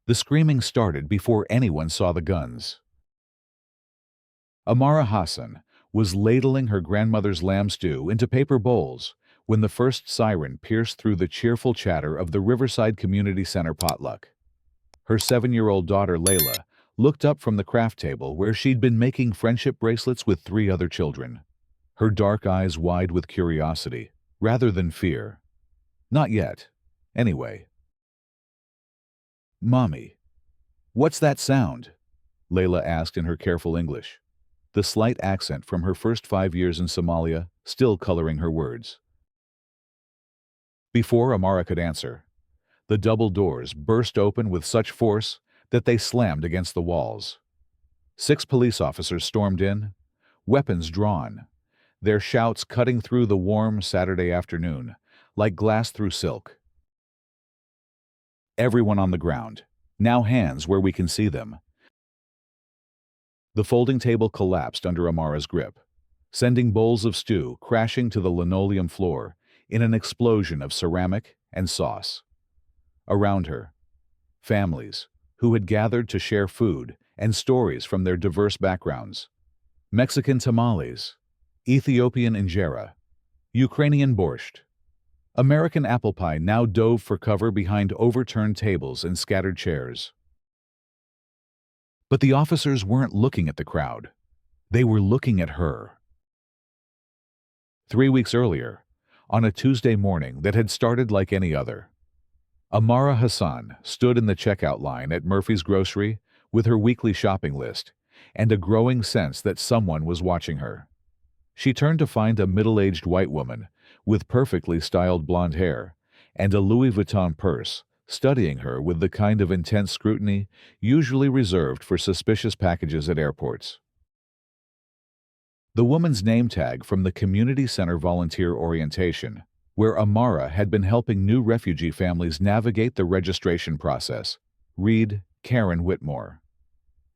The screaming started before anyone saw the guns. Amara Hassan was ladling her grandmother's lamb stew into paper bowls when the first siren pierced through the cheerful chatter of the Riverside Community Center potluck. Her 7-year-old daughter Layla looked up from the craft table where she'd been making friendship bracelets with 3 other children, her dark eyes wide with curiosity, rather than fear. Not yet, anyway. "Mommy, what's that sound?" Layla asked in her careful English, the slight accent from her first 5 years in Somalia still coloring her words. Before Amara could answer, the double doors burst open with such force that they slammed against the walls. 6 police officers stormed in, weapons drawn, their shouts cutting through the warm Saturday afternoon like glass through silk. "Everyone on the ground. Now hands where we can see them." The folding table collapsed under Amara's grip, sending bowls of stew crashing to the linoleum floor in an explosion of ceramic and sauce. Around her, families who had gathered to share food and stories from their diverse backgrounds. Mexican tamales, Ethiopian injera, Ukrainian borscht. American apple pie now dove for cover behind overturned tables and scattered chairs. But the officers weren't looking at the crowd. They were looking at her. 3 weeks earlier, on a Tuesday morning that had started like any other, Amara Hassan stood in the checkout line at Murphy's Grocery with her weekly shopping list and a growing sense that someone was watching her. She turned to find a middle-aged white woman with perfectly styled blonde hair and a Louis Vuitton purse studying her with the kind of intense scrutiny usually reserved for suspicious packages at airports. The woman's name tag from the Community Center volunteer orientation, where Amara had been helping new refugee families navigate the registration process, read Karen Whitmore.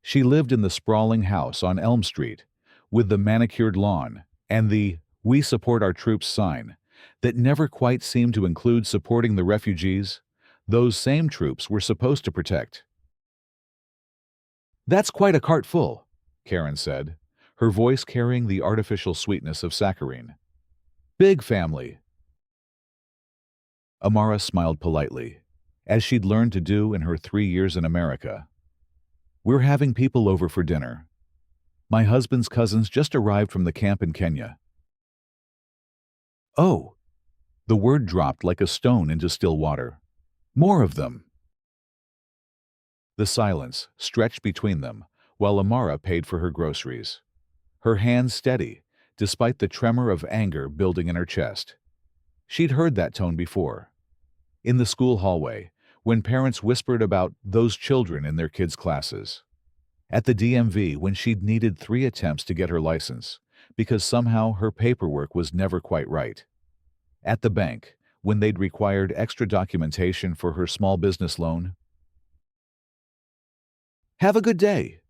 She lived in the sprawling house on Elm Street, with the manicured lawn and the "We Support Our Troops" sign that never quite seemed to include supporting the refugees those same troops were supposed to protect. "That's quite a cart full," Karen said, her voice carrying the artificial sweetness of saccharine. "Big family." Amara smiled politely, as she'd learned to do in her 3 years in America. "We're having people over for dinner. My husband's cousins just arrived from the camp in Kenya." "Oh," the word dropped like a stone into still water. "More of them." The silence stretched between them while Amara paid for her groceries, her hands steady despite the tremor of anger building in her chest. She'd heard that tone before. In the school hallway, when parents whispered about those children in their kids' classes. At the DMV when she'd needed 3 attempts to get her license because somehow her paperwork was never quite right. At the bank when they'd required extra documentation for her small business loan. "Have a good day,"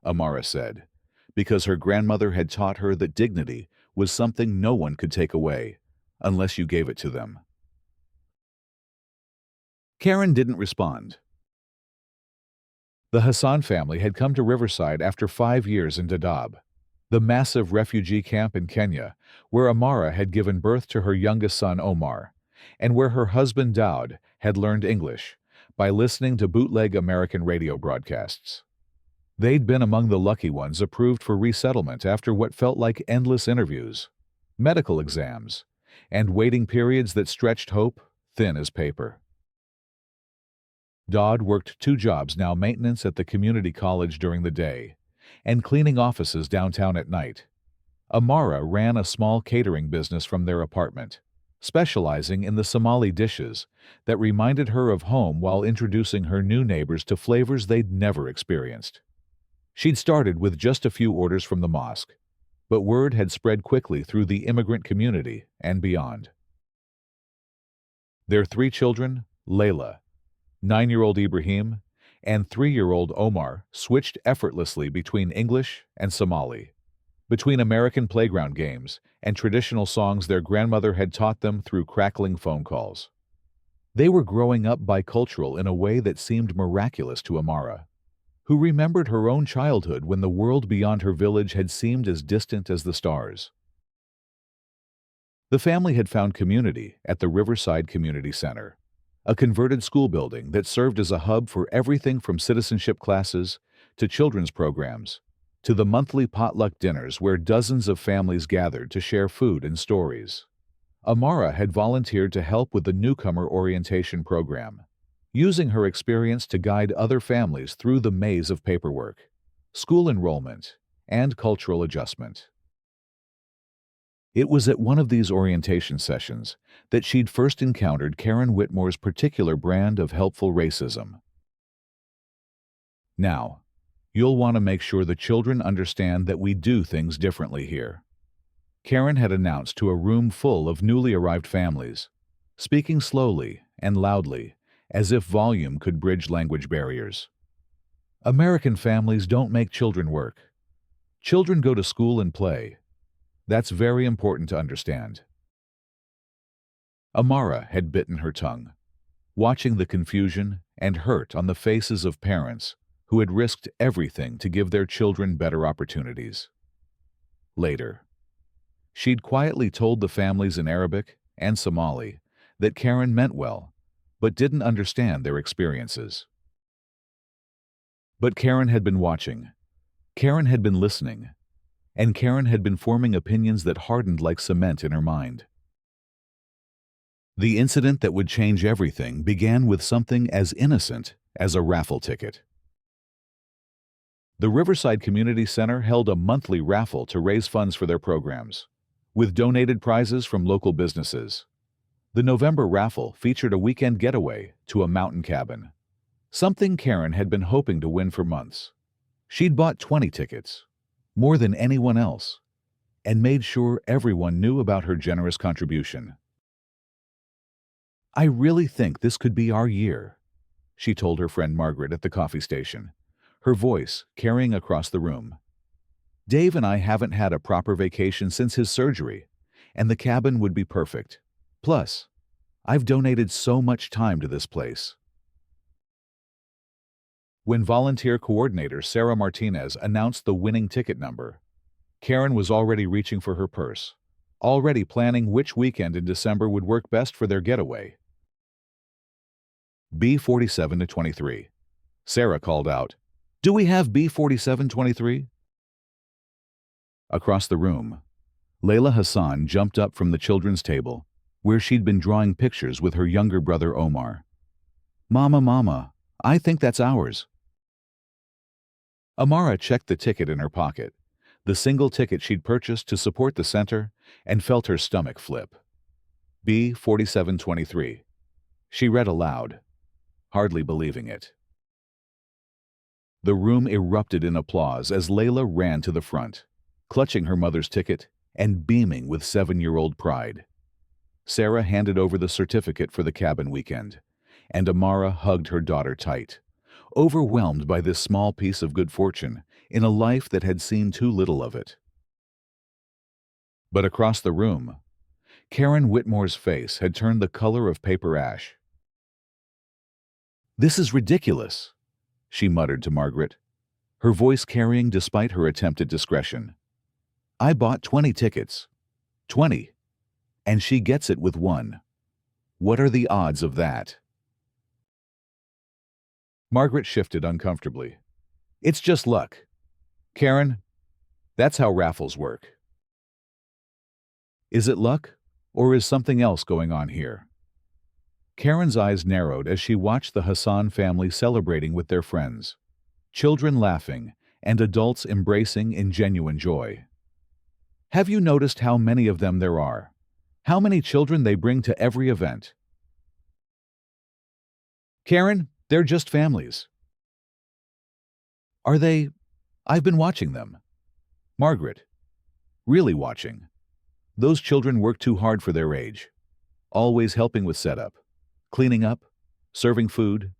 Amara said, because her grandmother had taught her that dignity was something no one could take away, unless you gave it to them. Karen didn't respond. The Hassan family had come to Riverside after 5 years in Dadaab, the massive refugee camp in Kenya, where Amara had given birth to her youngest son Omar, and where her husband Daud had learned English by listening to bootleg American radio broadcasts. They'd been among the lucky ones approved for resettlement after what felt like endless interviews, medical exams, and waiting periods that stretched hope thin as paper. Daud worked 2 jobs now: maintenance at the community college during the day and cleaning offices downtown at night. Amara ran a small catering business from their apartment, specializing in the Somali dishes that reminded her of home while introducing her new neighbors to flavors they'd never experienced. She'd started with just a few orders from the mosque, but word had spread quickly through the immigrant community and beyond. Their 3 children, Layla, 9-year-old Ibrahim, and 3-year-old Omar, switched effortlessly between English and Somali, between American playground games and traditional songs their grandmother had taught them through crackling phone calls. They were growing up bicultural in a way that seemed miraculous to Amara, who remembered her own childhood when the world beyond her village had seemed as distant as the stars. The family had found community at the Riverside Community Center, a converted school building that served as a hub for everything from citizenship classes to children's programs, to the monthly potluck dinners where dozens of families gathered to share food and stories. Amara had volunteered to help with the newcomer orientation program, using her experience to guide other families through the maze of paperwork, school enrollment, and cultural adjustment. It was at one of these orientation sessions that she'd first encountered Karen Whitmore's particular brand of helpful racism. "Now, you'll want to make sure the children understand that we do things differently here," Karen had announced to a room full of newly arrived families, speaking slowly and loudly, as if volume could bridge language barriers. "American families don't make children work. Children go to school and play. That's very important to understand." Amara had bitten her tongue, watching the confusion and hurt on the faces of parents who had risked everything to give their children better opportunities. Later, she'd quietly told the families in Arabic and Somali that Karen meant well, but didn't understand their experiences. But Karen had been watching. Karen had been listening. And Karen had been forming opinions that hardened like cement in her mind. The incident that would change everything began with something as innocent as a raffle ticket. The Riverside Community Center held a monthly raffle to raise funds for their programs, with donated prizes from local businesses. The November raffle featured a weekend getaway to a mountain cabin, something Karen had been hoping to win for months. She'd bought 20 tickets, more than anyone else, and made sure everyone knew about her generous contribution. "I really think this could be our year," she told her friend Margaret at the coffee station, her voice carrying across the room. "Dave and I haven't had a proper vacation since his surgery, and the cabin would be perfect. Plus, I've donated so much time to this place." When volunteer coordinator Sarah Martinez announced the winning ticket number, Karen was already reaching for her purse, already planning which weekend in December would work best for their getaway. "B47-23. Sarah called out, "Do we have B47-23? Across the room, Layla Hassan jumped up from the children's table, where she'd been drawing pictures with her younger brother Omar. Mama, I think that's ours." Amara checked the ticket in her pocket, the single ticket she'd purchased to support the center, and felt her stomach flip. "B47-23. She read aloud, hardly believing it. The room erupted in applause as Layla ran to the front, clutching her mother's ticket and beaming with 7-year-old pride. Sarah handed over the certificate for the cabin weekend, and Amara hugged her daughter tight, overwhelmed by this small piece of good fortune in a life that had seen too little of it. But across the room, Karen Whitmore's face had turned the color of paper ash. "This is ridiculous," she muttered to Margaret, her voice carrying despite her attempt at discretion. "I bought 20 tickets. 20. And she gets it with 1. What are the odds of that?" Margaret shifted uncomfortably. "It's just luck. Karen, that's how raffles work." "Is it luck, or is something else going on here?" Karen's eyes narrowed as she watched the Hassan family celebrating with their friends, children laughing and adults embracing in genuine joy. "Have you noticed how many of them there are? How many children they bring to every event?" "Karen, they're just families." "Are they? I've been watching them." "Margaret, really watching. Those children work too hard for their age, always helping with setup, cleaning up, serving food.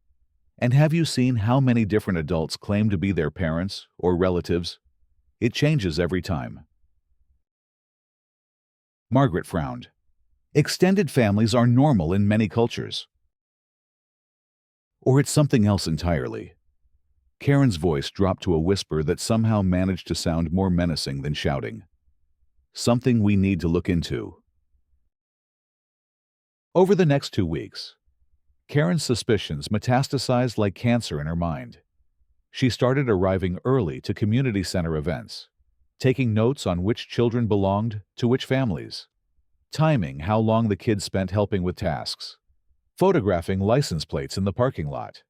And have you seen how many different adults claim to be their parents or relatives? It changes every time." Margaret frowned. "Extended families are normal in many cultures." Or it's something else entirely. Karen's voice dropped to a whisper that somehow managed to sound more menacing than shouting. Something we need to look into. Over the next 2 weeks, Karen's suspicions metastasized like cancer in her mind. She started arriving early to community center events, taking notes on which children belonged to which families, timing how long the kids spent helping with tasks, photographing license plates in the parking lot.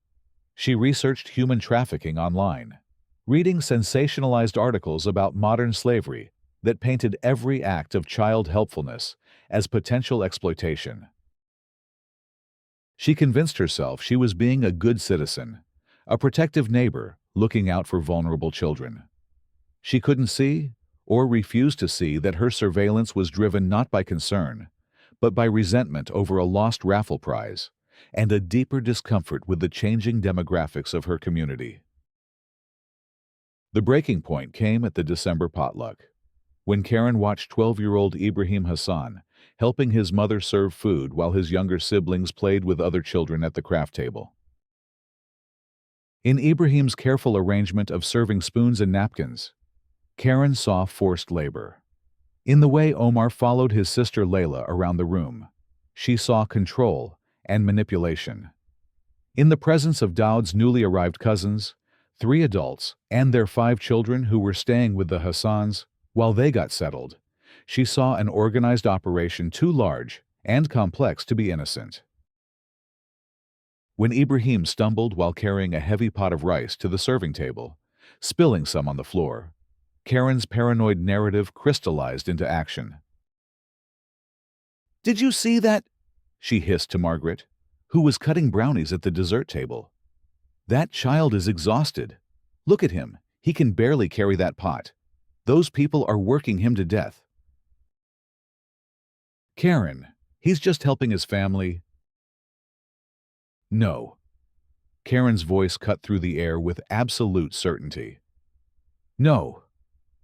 She researched human trafficking online, reading sensationalized articles about modern slavery that painted every act of child helpfulness as potential exploitation. She convinced herself she was being a good citizen, a protective neighbor looking out for vulnerable children. She couldn't see, or refused to see, that her surveillance was driven not by concern, but by resentment over a lost raffle prize and a deeper discomfort with the changing demographics of her community. The breaking point came at the December potluck, when Karen watched 12-year-old Ibrahim Hassan helping his mother serve food while his younger siblings played with other children at the craft table. In Ibrahim's careful arrangement of serving spoons and napkins, Karen saw forced labor. In the way Omar followed his sister Layla around the room, she saw control and manipulation. In the presence of Dowd's newly arrived cousins, 3 adults, and their 5 children who were staying with the Hassans while they got settled, she saw an organized operation too large and complex to be innocent. When Ibrahim stumbled while carrying a heavy pot of rice to the serving table, spilling some on the floor, Karen's paranoid narrative crystallized into action. "Did you see that?" she hissed to Margaret, who was cutting brownies at the dessert table. "That child is exhausted. Look at him. He can barely carry that pot. Those people are working him to death." "Karen, he's just helping his family." "No." Karen's voice cut through the air with absolute certainty. "No.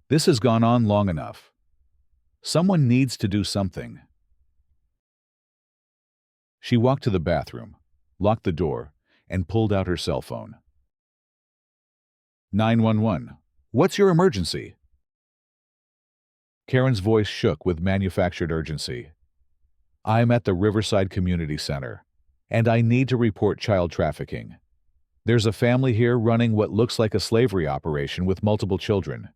This has gone on long enough. Someone needs to do something." She walked to the bathroom, locked the door, and pulled out her cell phone. 911. "What's your emergency?" Karen's voice shook with manufactured urgency. "I'm at the Riverside Community Center, and I need to report child trafficking. There's a family here running what looks like a slavery operation with multiple children.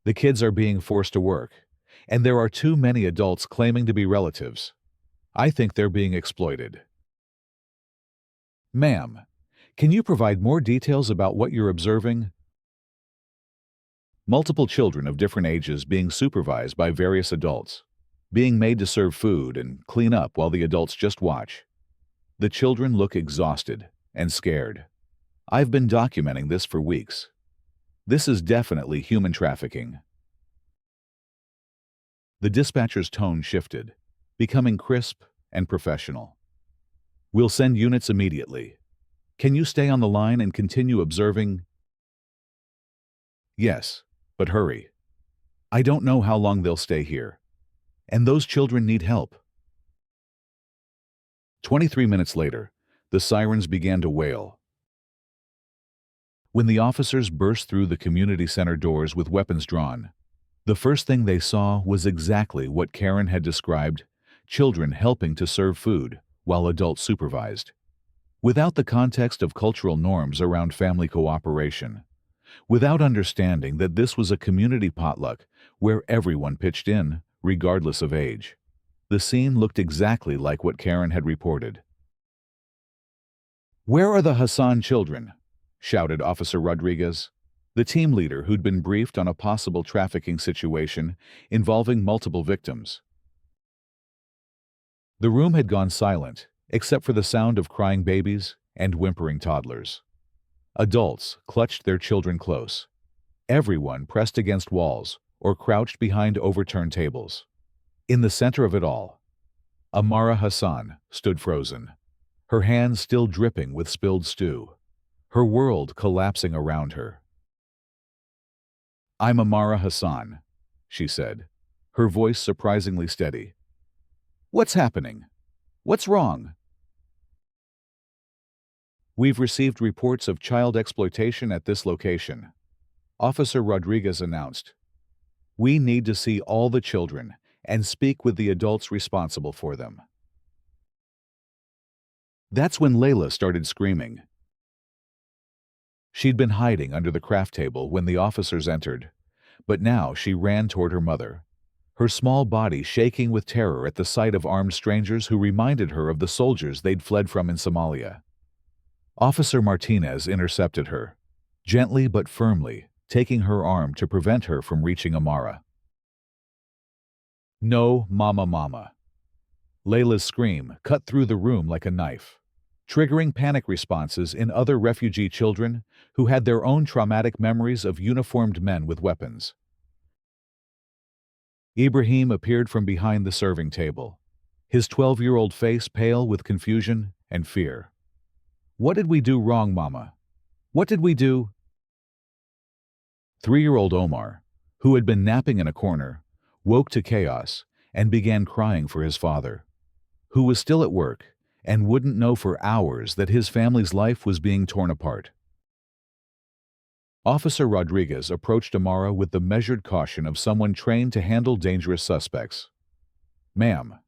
The kids are being forced to work, and there are too many adults claiming to be relatives. I think they're being exploited." "Ma'am, can you provide more details about what you're observing?" "Multiple children of different ages being supervised by various adults, being made to serve food and clean up while the adults just watch. The children look exhausted and scared. I've been documenting this for weeks. This is definitely human trafficking." The dispatcher's tone shifted, becoming crisp and professional. "We'll send units immediately. Can you stay on the line and continue observing?" "Yes, but hurry. I don't know how long they'll stay here. And those children need help." 23 minutes later, the sirens began to wail. When the officers burst through the community center doors with weapons drawn, the first thing they saw was exactly what Karen had described: children helping to serve food while adults supervised. Without the context of cultural norms around family cooperation, without understanding that this was a community potluck where everyone pitched in, regardless of age, the scene looked exactly like what Karen had reported. "Where are the Hassan children?" shouted Officer Rodriguez, the team leader who'd been briefed on a possible trafficking situation involving multiple victims. The room had gone silent, except for the sound of crying babies and whimpering toddlers. Adults clutched their children close. Everyone pressed against walls or crouched behind overturned tables. In the center of it all, Amara Hassan stood frozen, her hands still dripping with spilled stew, her world collapsing around her. "I'm Amara Hassan," she said, her voice surprisingly steady. "What's happening? What's wrong?" We've received reports of child exploitation at this location, Officer Rodriguez announced. We need to see all the children and speak with the adults responsible for them. That's when Layla started screaming. She'd been hiding under the craft table when the officers entered, but now she ran toward her mother, her small body shaking with terror at the sight of armed strangers who reminded her of the soldiers they'd fled from in Somalia. Officer Martinez intercepted her, gently but firmly, taking her arm to prevent her from reaching Amara. No, mama, mama. Layla's scream cut through the room like a knife, triggering panic responses in other refugee children who had their own traumatic memories of uniformed men with weapons. Ibrahim appeared from behind the serving table, his 12-year-old face pale with confusion and fear. What did we do wrong, Mama? What did we do? 3-year-old Omar, who had been napping in a corner, woke to chaos and began crying for his father, who was still at work and wouldn't know for hours that his family's life was being torn apart. Officer Rodriguez approached Amara with the measured caution of someone trained to handle dangerous suspects. Ma'am,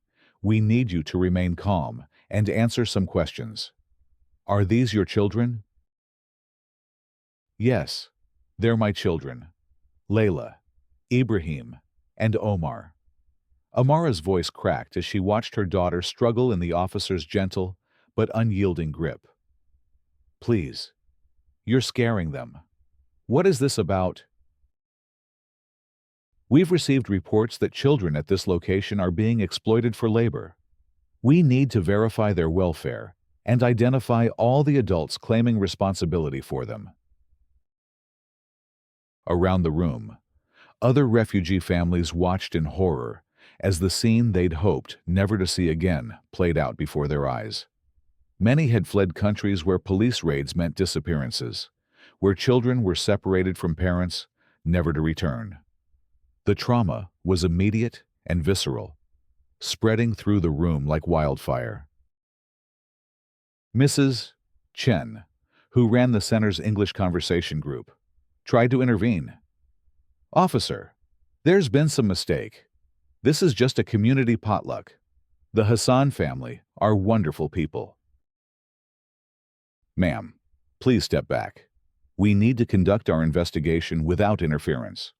we need you to remain calm and answer some questions. Are these your children? Yes, they're my children. Layla, Ibrahim, and Omar. Amara's voice cracked as she watched her daughter struggle in the officer's gentle but unyielding grip. Please, you're scaring them. What is this about? We've received reports that children at this location are being exploited for labor. We need to verify their welfare and identify all the adults claiming responsibility for them. Around the room, other refugee families watched in horror as the scene they'd hoped never to see again played out before their eyes. Many had fled countries where police raids meant disappearances, where children were separated from parents, never to return. The trauma was immediate and visceral, spreading through the room like wildfire. Mrs. Chen, who ran the center's English conversation group, tried to intervene. Officer, there's been some mistake. This is just a community potluck. The Hassan family are wonderful people. Ma'am, please step back. We need to conduct our investigation without interference.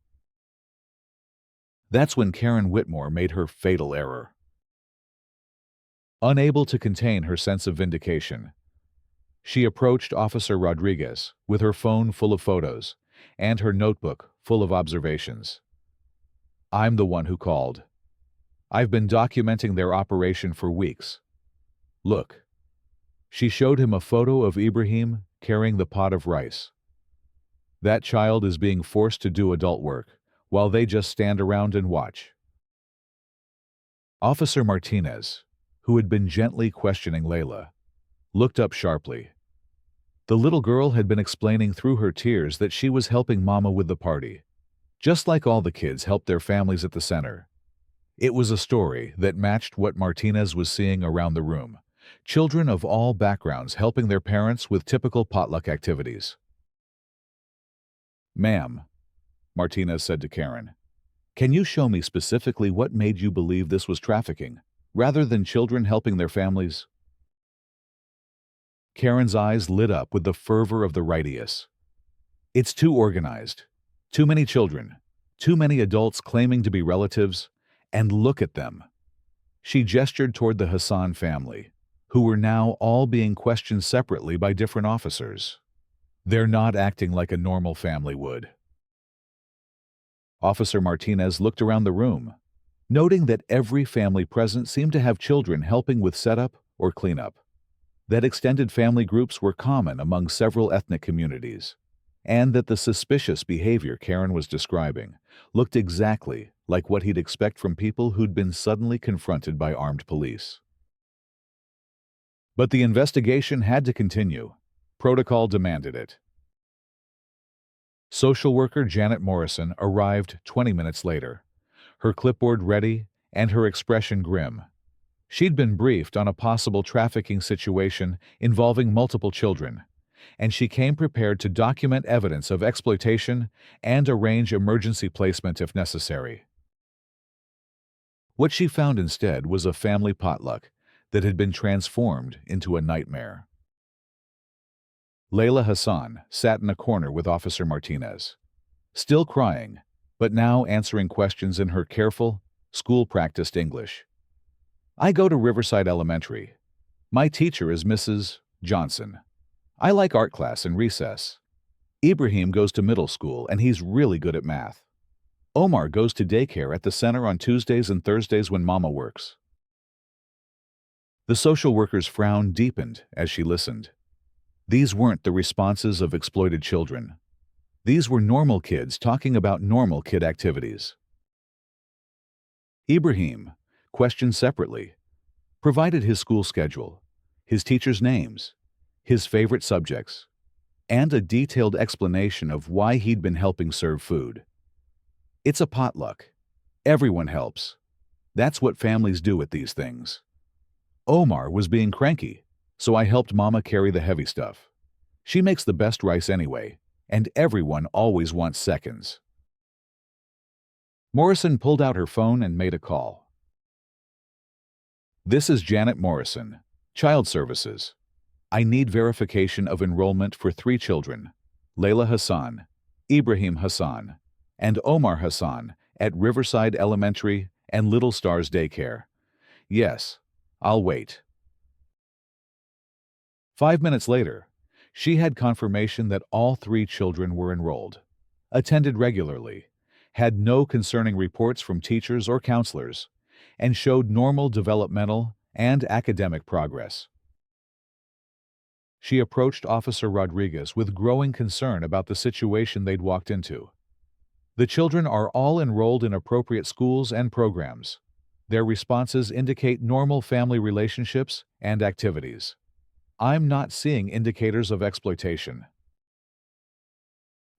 That's when Karen Whitmore made her fatal error. Unable to contain her sense of vindication, she approached Officer Rodriguez with her phone full of photos and her notebook full of observations. I'm the one who called. I've been documenting their operation for weeks. Look. She showed him a photo of Ibrahim carrying the pot of rice. That child is being forced to do adult work, while they just stand around and watch. Officer Martinez, who had been gently questioning Layla, looked up sharply. The little girl had been explaining through her tears that she was helping Mama with the party, just like all the kids helped their families at the center. It was a story that matched what Martinez was seeing around the room, children of all backgrounds helping their parents with typical potluck activities. Ma'am, Martinez said to Karen, can you show me specifically what made you believe this was trafficking, rather than children helping their families? Karen's eyes lit up with the fervor of the righteous. It's too organized. Too many children. Too many adults claiming to be relatives. And look at them. She gestured toward the Hassan family, who were now all being questioned separately by different officers. They're not acting like a normal family would. Officer Martinez looked around the room, noting that every family present seemed to have children helping with setup or cleanup, that extended family groups were common among several ethnic communities, and that the suspicious behavior Karen was describing looked exactly like what he'd expect from people who'd been suddenly confronted by armed police. But the investigation had to continue. Protocol demanded it. Social worker Janet Morrison arrived 20 minutes later, her clipboard ready and her expression grim. She'd been briefed on a possible trafficking situation involving multiple children, and she came prepared to document evidence of exploitation and arrange emergency placement if necessary. What she found instead was a family potluck that had been transformed into a nightmare. Layla Hassan sat in a corner with Officer Martinez, still crying, but now answering questions in her careful, school-practiced English. "I go to Riverside Elementary. My teacher is Mrs. Johnson. I like art class and recess. Ibrahim goes to middle school and he's really good at math. Omar goes to daycare at the center on Tuesdays and Thursdays when Mama works." The social worker's frown deepened as she listened. These weren't the responses of exploited children. These were normal kids talking about normal kid activities. Ibrahim, questioned separately, provided his school schedule, his teachers' names, his favorite subjects, and a detailed explanation of why he'd been helping serve food. "It's a potluck. Everyone helps. That's what families do at these things. Omar was being cranky, so I helped Mama carry the heavy stuff. She makes the best rice anyway, and everyone always wants seconds." Morrison pulled out her phone and made a call. "This is Janet Morrison, Child Services. I need verification of enrollment for 3 children, Layla Hassan, Ibrahim Hassan, and Omar Hassan at Riverside Elementary and Little Stars Daycare. Yes, I'll wait." 5 minutes later, she had confirmation that all 3 children were enrolled, attended regularly, had no concerning reports from teachers or counselors, and showed normal developmental and academic progress. She approached Officer Rodriguez with growing concern about the situation they'd walked into. "The children are all enrolled in appropriate schools and programs. Their responses indicate normal family relationships and activities. I'm not seeing indicators of exploitation."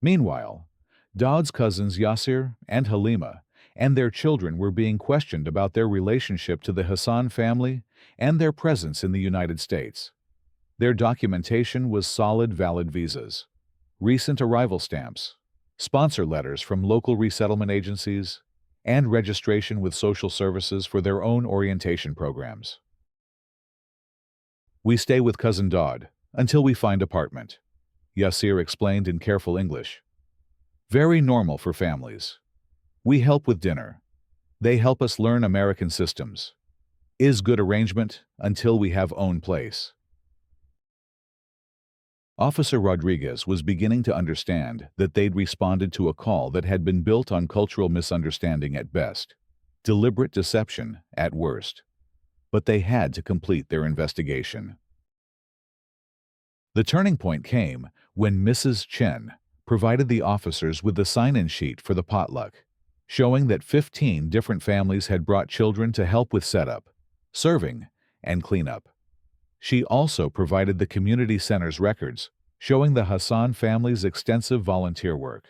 Meanwhile, Daud's cousins Yasir and Halima and their children were being questioned about their relationship to the Hassan family and their presence in the United States. Their documentation was solid, valid visas, recent arrival stamps, sponsor letters from local resettlement agencies, and registration with social services for their own orientation programs. "We stay with Cousin Daud until we find apartment," Yasir explained in careful English. "Very normal for families. We help with dinner. They help us learn American systems. Is good arrangement until we have own place." Officer Rodriguez was beginning to understand that they'd responded to a call that had been built on cultural misunderstanding at best, deliberate deception at worst. But they had to complete their investigation. The turning point came when Mrs. Chen provided the officers with the sign-in sheet for the potluck, showing that 15 different families had brought children to help with setup, serving, and cleanup. She also provided the community center's records, showing the Hassan family's extensive volunteer work,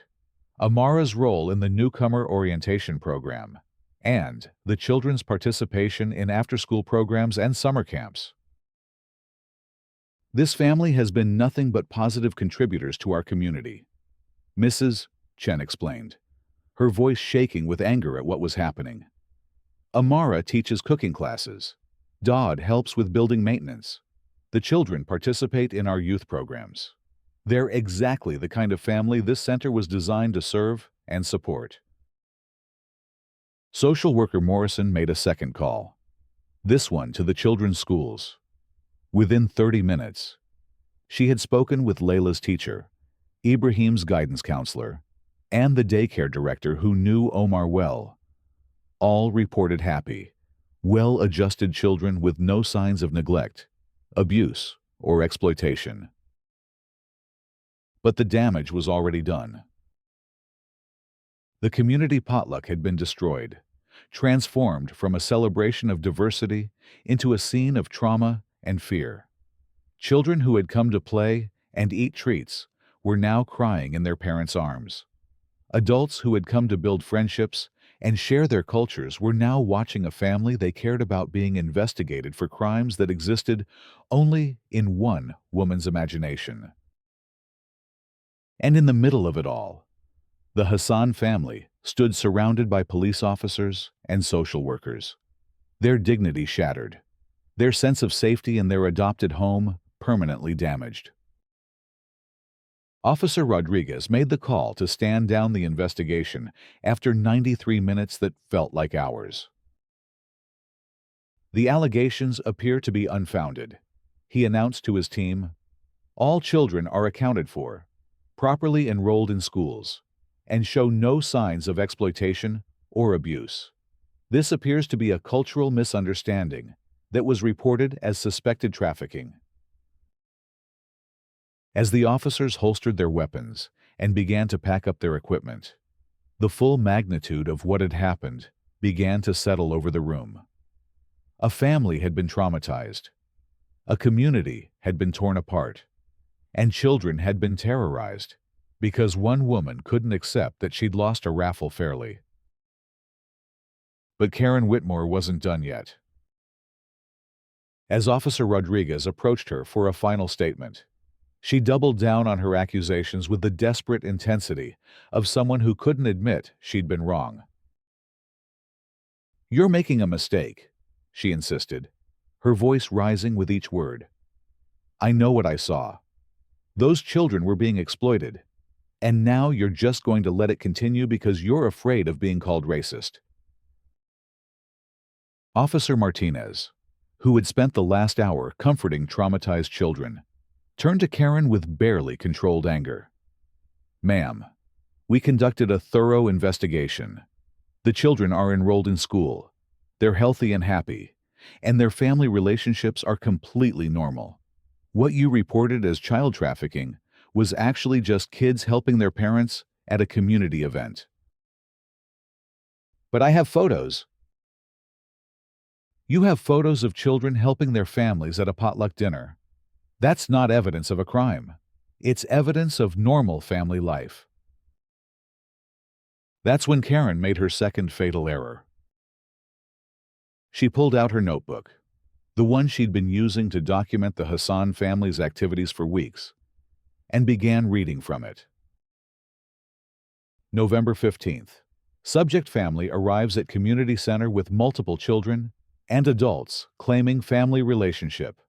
Amara's role in the newcomer orientation program, and the children's participation in after-school programs and summer camps. "This family has been nothing but positive contributors to our community," Mrs. Chen explained, her voice shaking with anger at what was happening. "Amara teaches cooking classes. Daud helps with building maintenance. The children participate in our youth programs. They're exactly the kind of family this center was designed to serve and support." Social worker Morrison made a second call, this one to the children's schools. Within 30 minutes, she had spoken with Layla's teacher, Ibrahim's guidance counselor, and the daycare director who knew Omar well. All reported happy, well-adjusted children with no signs of neglect, abuse, or exploitation. But the damage was already done. The community potluck had been destroyed, transformed from a celebration of diversity into a scene of trauma and fear. Children who had come to play and eat treats were now crying in their parents' arms. Adults who had come to build friendships and share their cultures were now watching a family they cared about being investigated for crimes that existed only in one woman's imagination. And in the middle of it all, the Hassan family stood surrounded by police officers and social workers, their dignity shattered, their sense of safety in their adopted home permanently damaged. Officer Rodriguez made the call to stand down the investigation after 93 minutes that felt like hours. The allegations appear to be unfounded. He announced to his team, "All children are accounted for, properly enrolled in schools, and show no signs of exploitation or abuse. This appears to be a cultural misunderstanding that was reported as suspected trafficking." As the officers holstered their weapons and began to pack up their equipment, the full magnitude of what had happened began to settle over the room. A family had been traumatized, a community had been torn apart, and children had been terrorized because one woman couldn't accept that she'd lost a raffle fairly. But Karen Whitmore wasn't done yet. As Officer Rodriguez approached her for a final statement, she doubled down on her accusations with the desperate intensity of someone who couldn't admit she'd been wrong. "You're making a mistake," she insisted, her voice rising with each word. "I know what I saw. Those children were being exploited, and now you're just going to let it continue because you're afraid of being called racist." Officer Martinez, who had spent the last hour comforting traumatized children, turned to Karen with barely controlled anger. "Ma'am, we conducted a thorough investigation. The children are enrolled in school. They're healthy and happy, and their family relationships are completely normal. What you reported as child trafficking was actually just kids helping their parents at a community event." "But I have photos." "You have photos of children helping their families at a potluck dinner. That's not evidence of a crime. It's evidence of normal family life." That's when Karen made her second fatal error. She pulled out her notebook, the one she'd been using to document the Hassan family's activities for weeks, and began reading from it. November 15th. Subject family arrives at community center with multiple children and adults claiming family relationship.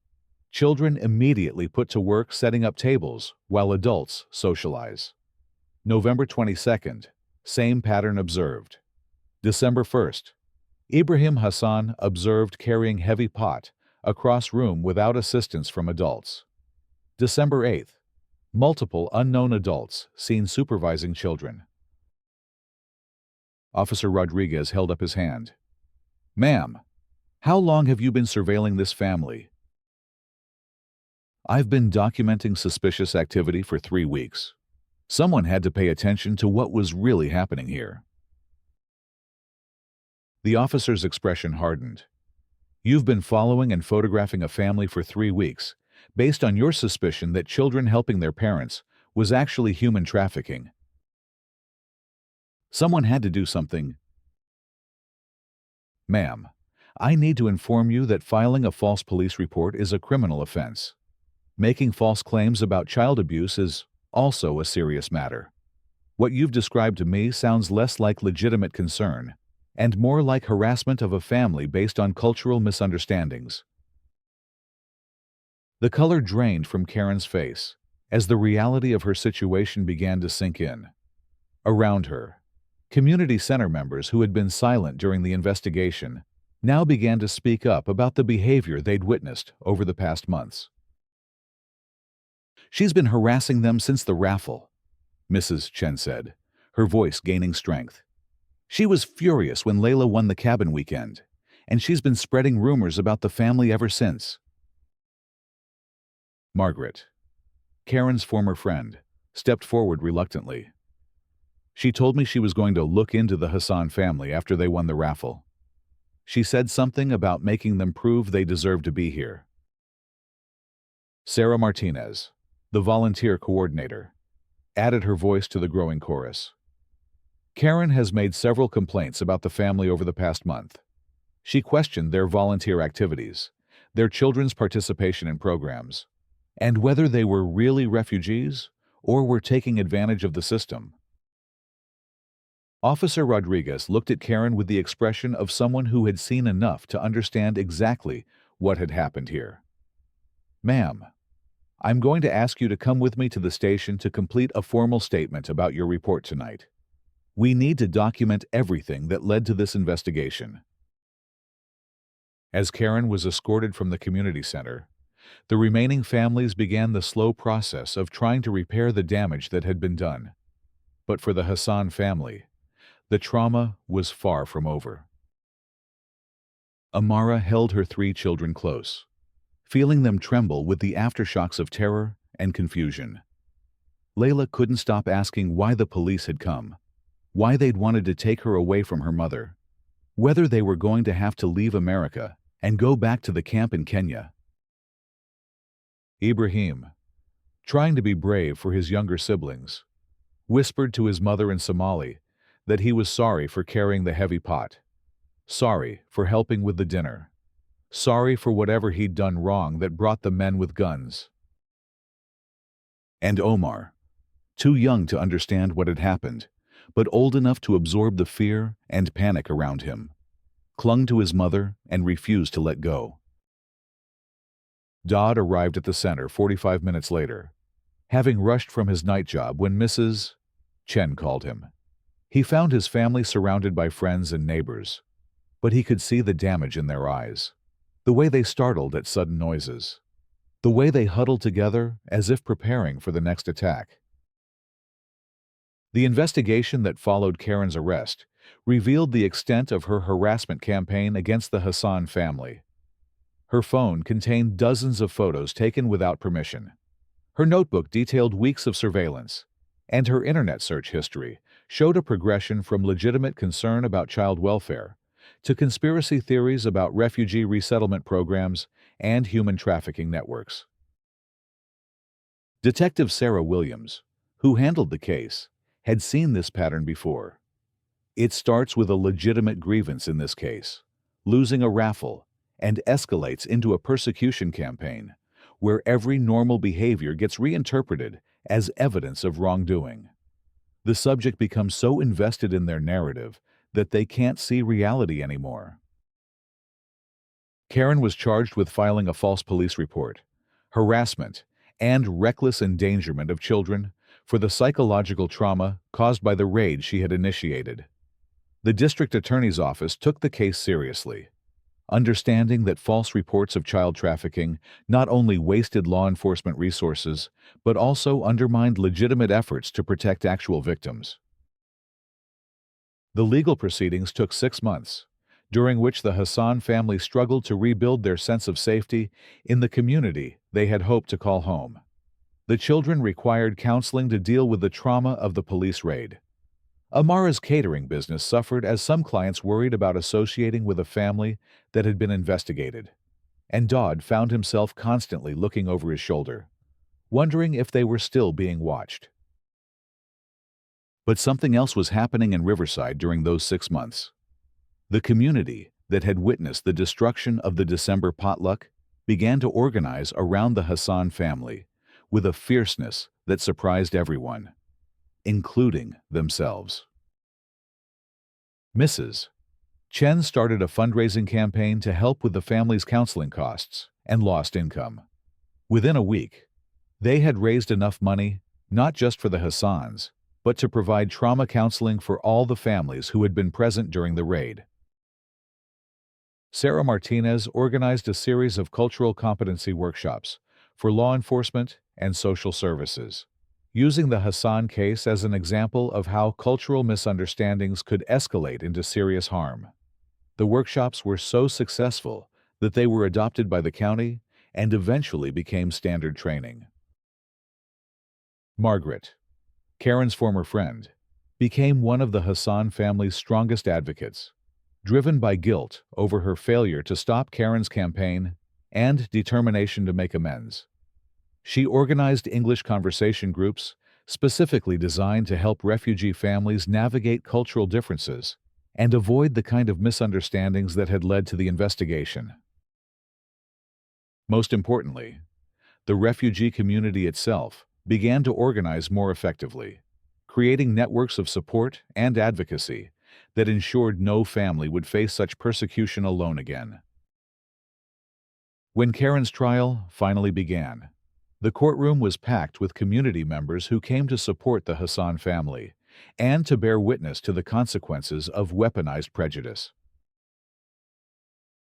Children immediately put to work setting up tables while adults socialize. November 22nd. Same pattern observed. December 1st. Ibrahim Hassan observed carrying heavy pot across room without assistance from adults. December 8th. Multiple unknown adults seen supervising children. Officer Rodriguez held up his hand. "Ma'am, how long have you been surveilling this family?" "I've been documenting suspicious activity for 3 weeks. Someone had to pay attention to what was really happening here." The officer's expression hardened. "You've been following and photographing a family for 3 weeks, based on your suspicion that children helping their parents was actually human trafficking. Someone had to do something." "Ma'am, I need to inform you that filing a false police report is a criminal offense. Making false claims about child abuse is also a serious matter. What you've described to me sounds less like legitimate concern and more like harassment of a family based on cultural misunderstandings." The color drained from Karen's face as the reality of her situation began to sink in. Around her, community center members who had been silent during the investigation now began to speak up about the behavior they'd witnessed over the past months. "She's been harassing them since the raffle," Mrs. Chen said, her voice gaining strength. "She was furious when Layla won the cabin weekend, and she's been spreading rumors about the family ever since." Margaret, Karen's former friend, stepped forward reluctantly. "She told me she was going to look into the Hassan family after they won the raffle. She said something about making them prove they deserve to be here." Sarah Martinez, the volunteer coordinator, added her voice to the growing chorus. Karen has made several complaints about the family over the past month. She questioned their volunteer activities, their children's participation in programs, and whether they were really refugees or were taking advantage of the system. Officer Rodriguez looked at Karen with the expression of someone who had seen enough to understand exactly what had happened here. "Ma'am, I'm going to ask you to come with me to the station to complete a formal statement about your report tonight. We need to document everything that led to this investigation." As Karen was escorted from the community center, the remaining families began the slow process of trying to repair the damage that had been done. But for the Hassan family, the trauma was far from over. Amara held her 3 children close, feeling them tremble with the aftershocks of terror and confusion. Layla couldn't stop asking why the police had come, why they'd wanted to take her away from her mother, whether they were going to have to leave America and go back to the camp in Kenya. Ibrahim, trying to be brave for his younger siblings, whispered to his mother in Somali that he was sorry for carrying the heavy pot, sorry for helping with the dinner, sorry for whatever he'd done wrong that brought the men with guns. And Omar, too young to understand what had happened, but old enough to absorb the fear and panic around him, clung to his mother and refused to let go. Dodd arrived at the center 45 minutes later, having rushed from his night job when Mrs. Chen called him. He found his family surrounded by friends and neighbors, but he could see the damage in their eyes, the way they startled at sudden noises, the way they huddled together as if preparing for the next attack. The investigation that followed Karen's arrest revealed the extent of her harassment campaign against the Hassan family. Her phone contained dozens of photos taken without permission. Her notebook detailed weeks of surveillance, and her internet search history showed a progression from legitimate concern about child welfare to conspiracy theories about refugee resettlement programs and human trafficking networks. Detective Sarah Williams, who handled the case, had seen this pattern before. It starts with a legitimate grievance in this case, losing a raffle, and escalates into a persecution campaign, where every normal behavior gets reinterpreted as evidence of wrongdoing. The subject becomes so invested in their narrative that they can't see reality anymore. Karen was charged with filing a false police report, harassment, and reckless endangerment of children for the psychological trauma caused by the raid she had initiated. The district attorney's office took the case seriously, understanding that false reports of child trafficking not only wasted law enforcement resources, but also undermined legitimate efforts to protect actual victims. The legal proceedings took 6 months, during which the Hassan family struggled to rebuild their sense of safety in the community they had hoped to call home. The children required counseling to deal with the trauma of the police raid. Amara's catering business suffered as some clients worried about associating with a family that had been investigated, and Dodd found himself constantly looking over his shoulder, wondering if they were still being watched. But something else was happening in Riverside during those 6 months. The community that had witnessed the destruction of the December potluck began to organize around the Hassan family with a fierceness that surprised everyone, including themselves. Mrs. Chen started a fundraising campaign to help with the family's counseling costs and lost income. Within a week, they had raised enough money not just for the Hassans, but to provide trauma counseling for all the families who had been present during the raid. Sarah Martinez organized a series of cultural competency workshops for law enforcement and social services, using the Hassan case as an example of how cultural misunderstandings could escalate into serious harm. The workshops were so successful that they were adopted by the county and eventually became standard training. Margaret, Karen's former friend, became one of the Hassan family's strongest advocates, driven by guilt over her failure to stop Karen's campaign and determination to make amends. She organized English conversation groups, specifically designed to help refugee families navigate cultural differences and avoid the kind of misunderstandings that had led to the investigation. Most importantly, the refugee community itself began to organize more effectively, creating networks of support and advocacy that ensured no family would face such persecution alone again. When Karen's trial finally began, the courtroom was packed with community members who came to support the Hassan family and to bear witness to the consequences of weaponized prejudice.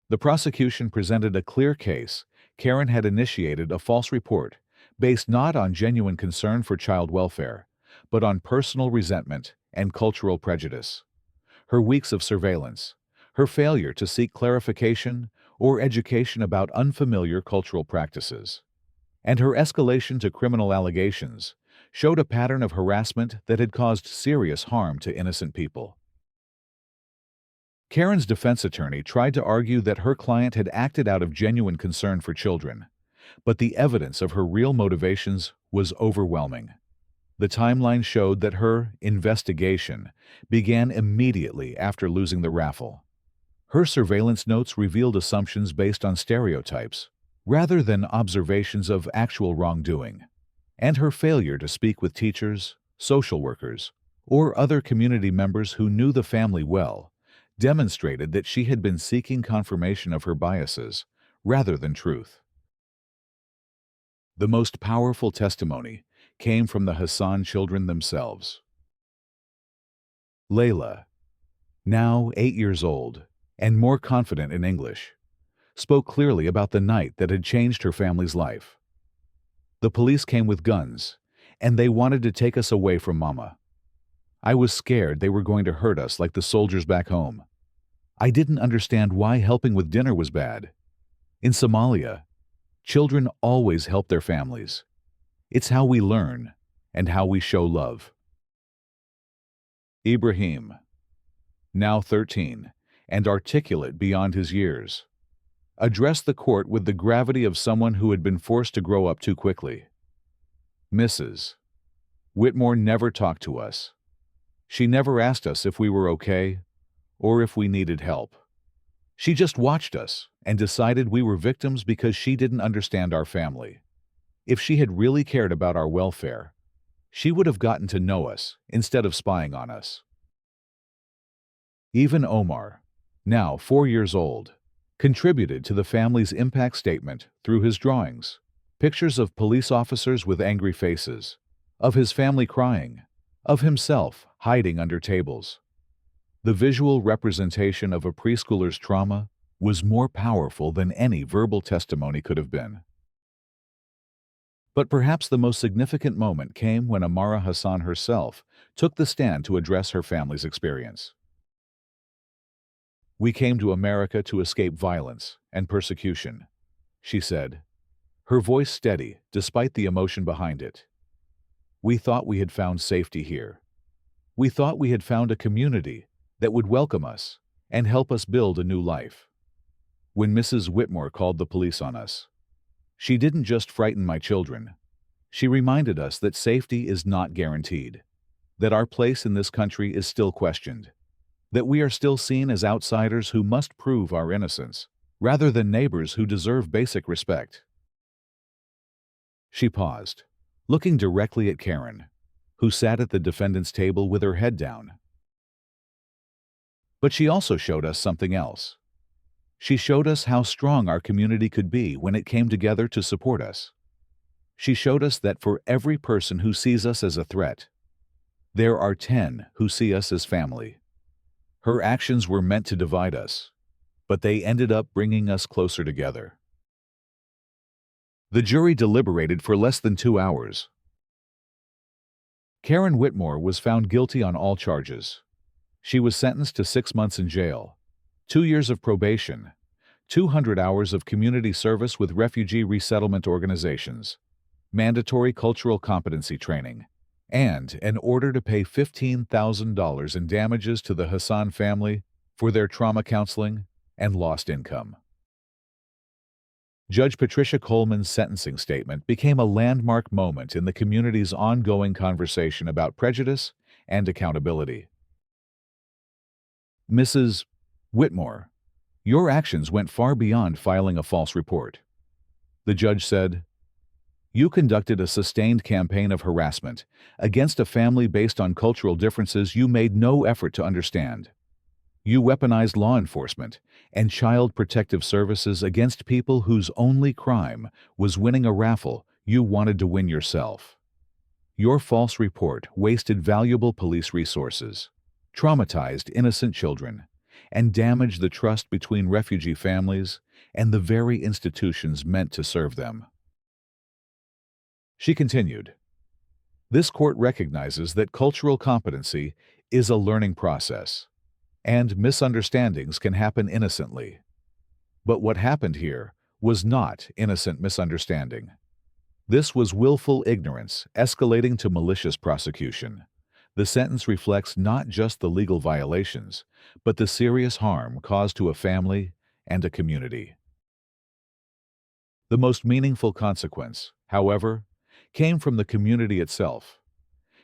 The prosecution presented a clear case. Karen had initiated a false report based not on genuine concern for child welfare, but on personal resentment and cultural prejudice. Her weeks of surveillance, her failure to seek clarification or education about unfamiliar cultural practices, and her escalation to criminal allegations showed a pattern of harassment that had caused serious harm to innocent people. Karen's defense attorney tried to argue that her client had acted out of genuine concern for children, but the evidence of her real motivations was overwhelming. The timeline showed that her investigation began immediately after losing the raffle. Her surveillance notes revealed assumptions based on stereotypes, rather than observations of actual wrongdoing, and her failure to speak with teachers, social workers, or other community members who knew the family well demonstrated that she had been seeking confirmation of her biases rather than truth. The most powerful testimony came from the Hassan children themselves. Layla, now 8 years old and more confident in English, spoke clearly about the night that had changed her family's life. The police came with guns, and they wanted to take us away from Mama. I was scared they were going to hurt us like the soldiers back home. I didn't understand why helping with dinner was bad. In Somalia, children always help their families. It's how we learn and how we show love. Ibrahim, now 13 and articulate beyond his years, addressed the court with the gravity of someone who had been forced to grow up too quickly. Mrs. Whitmore never talked to us. She never asked us if we were okay or if we needed help. She just watched us and decided we were victims because she didn't understand our family. If she had really cared about our welfare, she would have gotten to know us instead of spying on us. Even Omar, now 4 years old, contributed to the family's impact statement through his drawings, pictures of police officers with angry faces, of his family crying, of himself hiding under tables. The visual representation of a preschooler's trauma was more powerful than any verbal testimony could have been. But perhaps the most significant moment came when Amara Hassan herself took the stand to address her family's experience. "We came to America to escape violence and persecution," she said, her voice steady despite the emotion behind it. "We thought we had found safety here. We thought we had found a community that would welcome us and help us build a new life. When Mrs. Whitmore called the police on us, she didn't just frighten my children. She reminded us that safety is not guaranteed, that our place in this country is still questioned, that we are still seen as outsiders who must prove our innocence, rather than neighbors who deserve basic respect." She paused, looking directly at Karen, who sat at the defendant's table with her head down. But she also showed us something else. She showed us how strong our community could be when it came together to support us. She showed us that for every person who sees us as a threat, there are 10 who see us as family. Her actions were meant to divide us, but they ended up bringing us closer together. The jury deliberated for less than 2 hours. Karen Whitmore was found guilty on all charges. She was sentenced to 6 months in jail, 2 years of probation, 200 hours of community service with refugee resettlement organizations, mandatory cultural competency training, and an order to pay $15,000 in damages to the Hassan family for their trauma counseling and lost income. Judge Patricia Coleman's sentencing statement became a landmark moment in the community's ongoing conversation about prejudice and accountability. Mrs. Whitmore, your actions went far beyond filing a false report. The judge said, you conducted a sustained campaign of harassment against a family based on cultural differences you made no effort to understand. You weaponized law enforcement and child protective services against people whose only crime was winning a raffle you wanted to win yourself. Your false report wasted valuable police resources, traumatized innocent children, and damaged the trust between refugee families and the very institutions meant to serve them. She continued, this court recognizes that cultural competency is a learning process, and misunderstandings can happen innocently. But what happened here was not innocent misunderstanding. This was willful ignorance escalating to malicious prosecution. The sentence reflects not just the legal violations, but the serious harm caused to a family and a community. The most meaningful consequence, however, came from the community itself.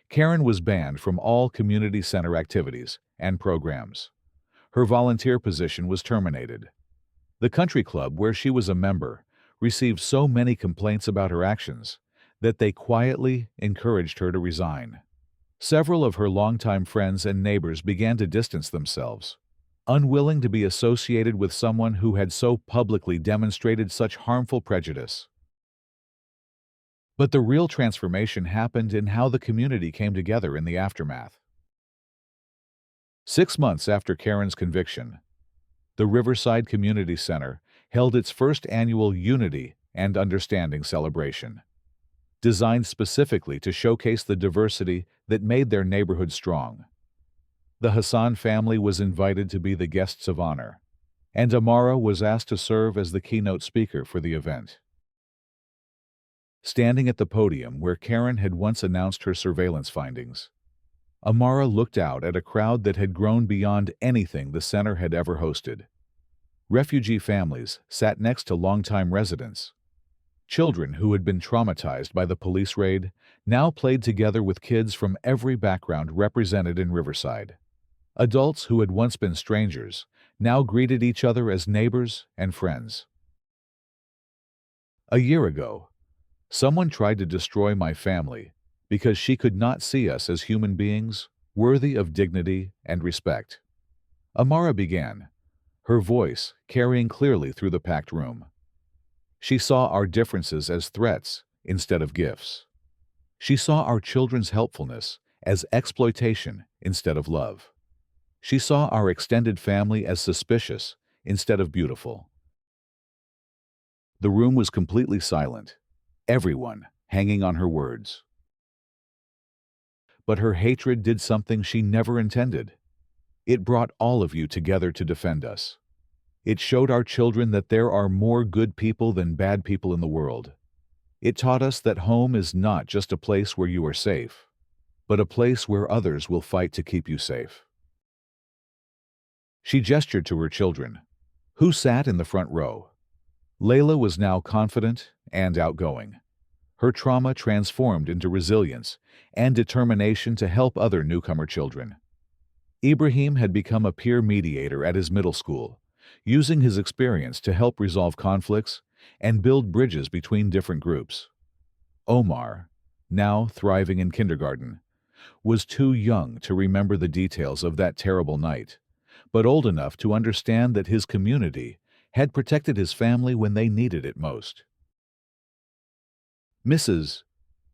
Karen was banned from all community center activities and programs. Her volunteer position was terminated. The country club where she was a member received so many complaints about her actions that they quietly encouraged her to resign. Several of her longtime friends and neighbors began to distance themselves, unwilling to be associated with someone who had so publicly demonstrated such harmful prejudice. But the real transformation happened in how the community came together in the aftermath. 6 months after Karen's conviction, the Riverside Community Center held its first annual Unity and Understanding celebration. Designed specifically to showcase the diversity that made their neighborhood strong. The Hassan family was invited to be the guests of honor, and Amara was asked to serve as the keynote speaker for the event. Standing at the podium where Karen had once announced her surveillance findings, Amara looked out at a crowd that had grown beyond anything the center had ever hosted. Refugee families sat next to longtime residents. Children who had been traumatized by the police raid now played together with kids from every background represented in Riverside. Adults who had once been strangers now greeted each other as neighbors and friends. A year ago, someone tried to destroy my family because she could not see us as human beings worthy of dignity and respect. Amara began, her voice carrying clearly through the packed room. She saw our differences as threats instead of gifts. She saw our children's helpfulness as exploitation instead of love. She saw our extended family as suspicious instead of beautiful. The room was completely silent, everyone hanging on her words. But her hatred did something she never intended. It brought all of you together to defend us. It showed our children that there are more good people than bad people in the world. It taught us that home is not just a place where you are safe, but a place where others will fight to keep you safe. She gestured to her children, who sat in the front row. Layla was now confident and outgoing. Her trauma transformed into resilience and determination to help other newcomer children. Ibrahim had become a peer mediator at his middle school, using his experience to help resolve conflicts and build bridges between different groups. Omar, now thriving in kindergarten, was too young to remember the details of that terrible night, but old enough to understand that his community had protected his family when they needed it most. Mrs.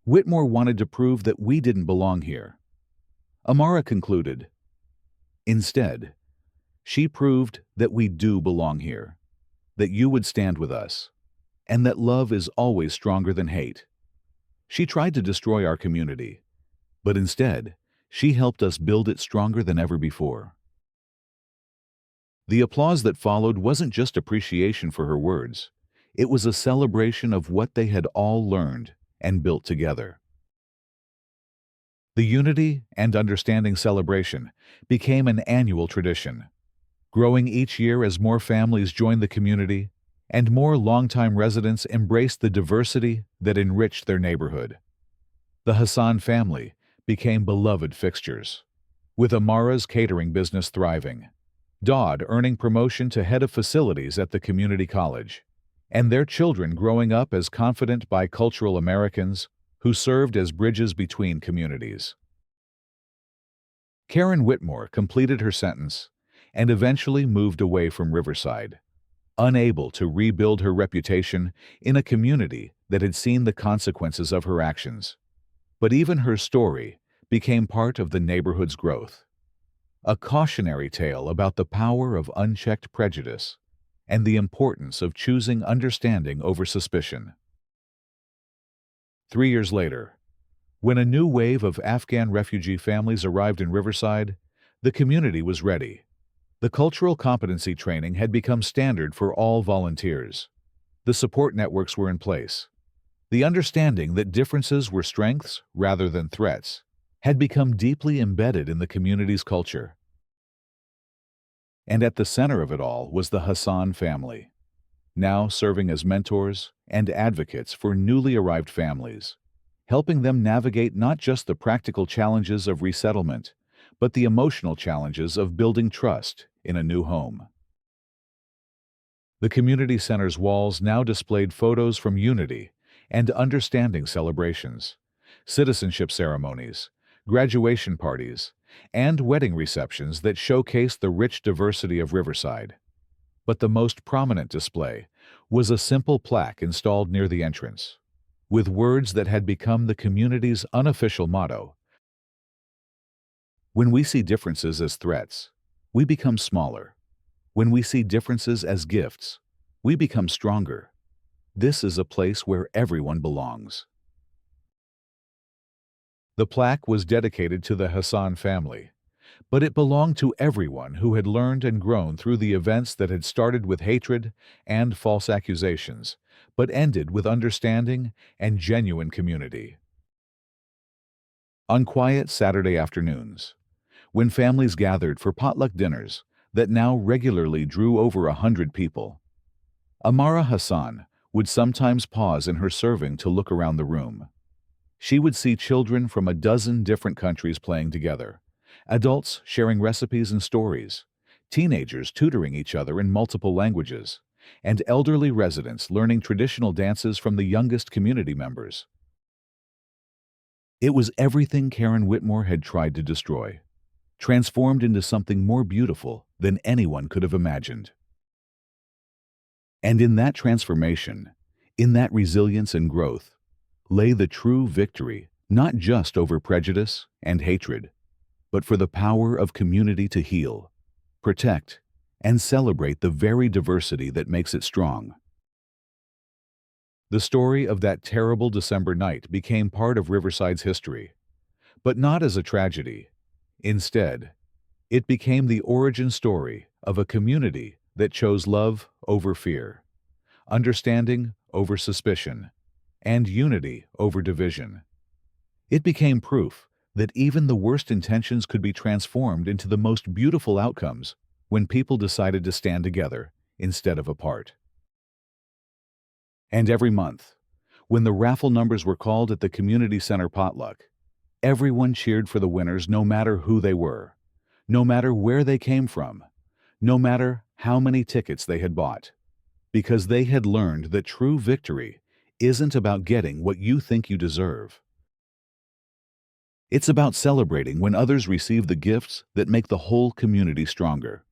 Whitmore wanted to prove that we didn't belong here. Amara concluded. Instead, she proved that we do belong here, that you would stand with us, and that love is always stronger than hate. She tried to destroy our community, but instead, she helped us build it stronger than ever before. The applause that followed wasn't just appreciation for her words. It was a celebration of what they had all learned and built together. The Unity and Understanding celebration became an annual tradition, growing each year as more families joined the community and more longtime residents embraced the diversity that enriched their neighborhood. The Hassan family became beloved fixtures, with Amara's catering business thriving, Dodd earning promotion to head of facilities at the community college, and their children growing up as confident bicultural Americans who served as bridges between communities. Karen Whitmore completed her sentence and eventually moved away from Riverside, unable to rebuild her reputation in a community that had seen the consequences of her actions. But even her story became part of the neighborhood's growth, a cautionary tale about the power of unchecked prejudice and the importance of choosing understanding over suspicion. 3 years later, when a new wave of Afghan refugee families arrived in Riverside, the community was ready. The cultural competency training had become standard for all volunteers. The support networks were in place. The understanding that differences were strengths rather than threats had become deeply embedded in the community's culture. And at the center of it all was the Hassan family, now serving as mentors and advocates for newly arrived families, helping them navigate not just the practical challenges of resettlement, but the emotional challenges of building trust in a new home. The community center's walls now displayed photos from unity and understanding celebrations, citizenship ceremonies, graduation parties, and wedding receptions that showcased the rich diversity of Riverside. But the most prominent display was a simple plaque installed near the entrance, with words that had become the community's unofficial motto: "When we see differences as threats, we become smaller. When we see differences as gifts, we become stronger. This is a place where everyone belongs." The plaque was dedicated to the Hassan family, but it belonged to everyone who had learned and grown through the events that had started with hatred and false accusations, but ended with understanding and genuine community. On quiet Saturday afternoons, when families gathered for potluck dinners that now regularly drew over 100 people, Amara Hassan would sometimes pause in her serving to look around the room. She would see children from a dozen different countries playing together, adults sharing recipes and stories, teenagers tutoring each other in multiple languages, and elderly residents learning traditional dances from the youngest community members. It was everything Karen Whitmore had tried to destroy, transformed into something more beautiful than anyone could have imagined. And in that transformation, in that resilience and growth, lay the true victory, not just over prejudice and hatred, but for the power of community to heal, protect, and celebrate the very diversity that makes it strong. The story of that terrible December night became part of Riverside's history, but not as a tragedy. Instead, it became the origin story of a community that chose love over fear, understanding over suspicion, and unity over division. It became proof that even the worst intentions could be transformed into the most beautiful outcomes when people decided to stand together instead of apart. And every month, when the raffle numbers were called at the community center potluck, everyone cheered for the winners no matter who they were, no matter where they came from, no matter how many tickets they had bought, because they had learned that true victory isn't about getting what you think you deserve. It's about celebrating when others receive the gifts that make the whole community stronger.